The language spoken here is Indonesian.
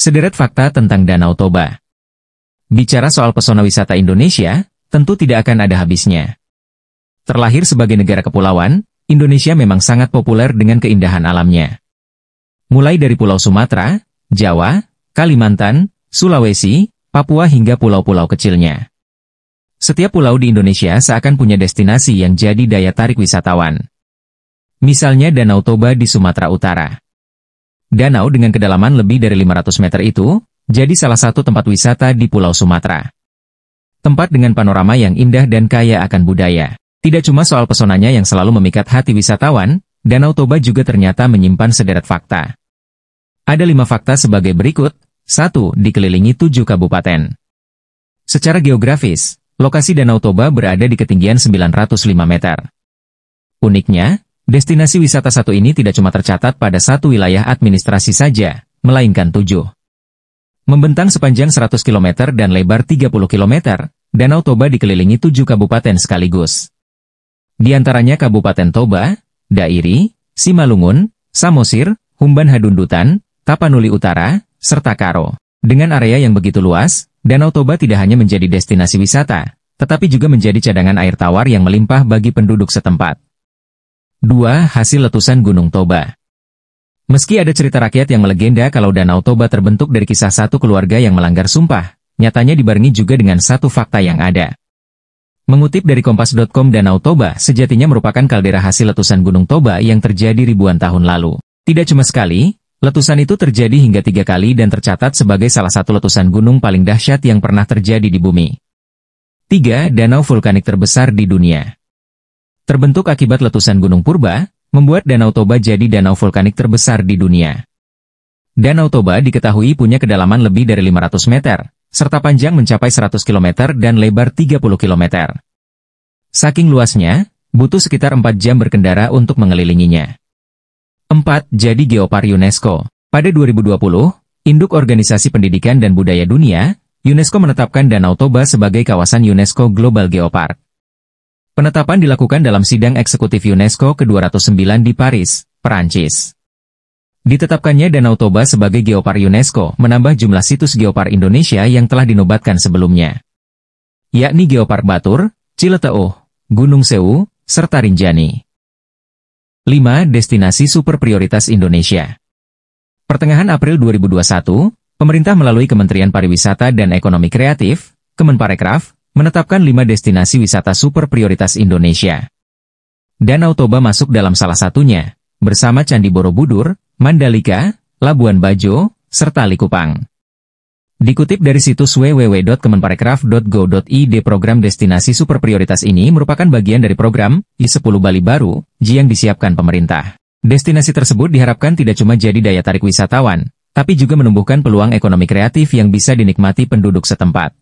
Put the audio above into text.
Sederet fakta tentang Danau Toba. Bicara soal pesona wisata Indonesia, tentu tidak akan ada habisnya. Terlahir sebagai negara kepulauan, Indonesia memang sangat populer dengan keindahan alamnya. Mulai dari Pulau Sumatera, Jawa, Kalimantan, Sulawesi, Papua hingga pulau-pulau kecilnya. Setiap pulau di Indonesia seakan punya destinasi yang jadi daya tarik wisatawan. Misalnya Danau Toba di Sumatera Utara. Danau dengan kedalaman lebih dari 500 meter itu, jadi salah satu tempat wisata di Pulau Sumatera. Tempat dengan panorama yang indah dan kaya akan budaya. Tidak cuma soal pesonanya yang selalu memikat hati wisatawan, Danau Toba juga ternyata menyimpan sederet fakta. Ada 5 fakta sebagai berikut. 1. Dikelilingi 7 kabupaten. Secara geografis, lokasi Danau Toba berada di ketinggian 905 meter. Uniknya, destinasi wisata satu ini tidak cuma tercatat pada satu wilayah administrasi saja, melainkan 7. Membentang sepanjang 100 km dan lebar 30 km, Danau Toba dikelilingi 7 kabupaten sekaligus. Di antaranya Kabupaten Toba, Dairi, Simalungun, Samosir, Humban Hadundutan, Tapanuli Utara, serta Karo. Dengan area yang begitu luas, Danau Toba tidak hanya menjadi destinasi wisata, tetapi juga menjadi cadangan air tawar yang melimpah bagi penduduk setempat. 2. Hasil letusan Gunung Toba. Meski ada cerita rakyat yang melegenda kalau Danau Toba terbentuk dari kisah satu keluarga yang melanggar sumpah, nyatanya dibarengi juga dengan satu fakta yang ada. Mengutip dari Kompas.com, Danau Toba sejatinya merupakan kaldera hasil letusan Gunung Toba yang terjadi ribuan tahun lalu. Tidak cuma sekali, letusan itu terjadi hingga 3 kali dan tercatat sebagai salah satu letusan gunung paling dahsyat yang pernah terjadi di bumi. 3. Danau vulkanik terbesar di dunia. Terbentuk akibat letusan Gunung Purba, membuat Danau Toba jadi danau vulkanik terbesar di dunia. Danau Toba diketahui punya kedalaman lebih dari 500 meter, serta panjang mencapai 100 km dan lebar 30 km. Saking luasnya, butuh sekitar 4 jam berkendara untuk mengelilinginya. 4. Jadi Geopark UNESCO. Pada 2020, Induk Organisasi Pendidikan dan Budaya Dunia, UNESCO menetapkan Danau Toba sebagai kawasan UNESCO Global Geopark. Penetapan dilakukan dalam sidang eksekutif UNESCO ke-209 di Paris, Perancis. Ditetapkannya Danau Toba sebagai Geopark UNESCO menambah jumlah situs Geopark Indonesia yang telah dinobatkan sebelumnya, yakni Geopark Batur, Cileteuh, Gunung Sewu, serta Rinjani. 5. Destinasi super prioritas Indonesia. Pertengahan April 2021, pemerintah melalui Kementerian Pariwisata dan Ekonomi Kreatif, Kemenparekraf, menetapkan 5 destinasi wisata super prioritas Indonesia. Danau Toba masuk dalam salah satunya, bersama Candi Borobudur, Mandalika, Labuan Bajo, serta Likupang. Dikutip dari situs www.kemenparekraf.go.id, program destinasi super prioritas ini merupakan bagian dari program I10 Bali Baru, yang disiapkan pemerintah. Destinasi tersebut diharapkan tidak cuma jadi daya tarik wisatawan, tapi juga menumbuhkan peluang ekonomi kreatif yang bisa dinikmati penduduk setempat.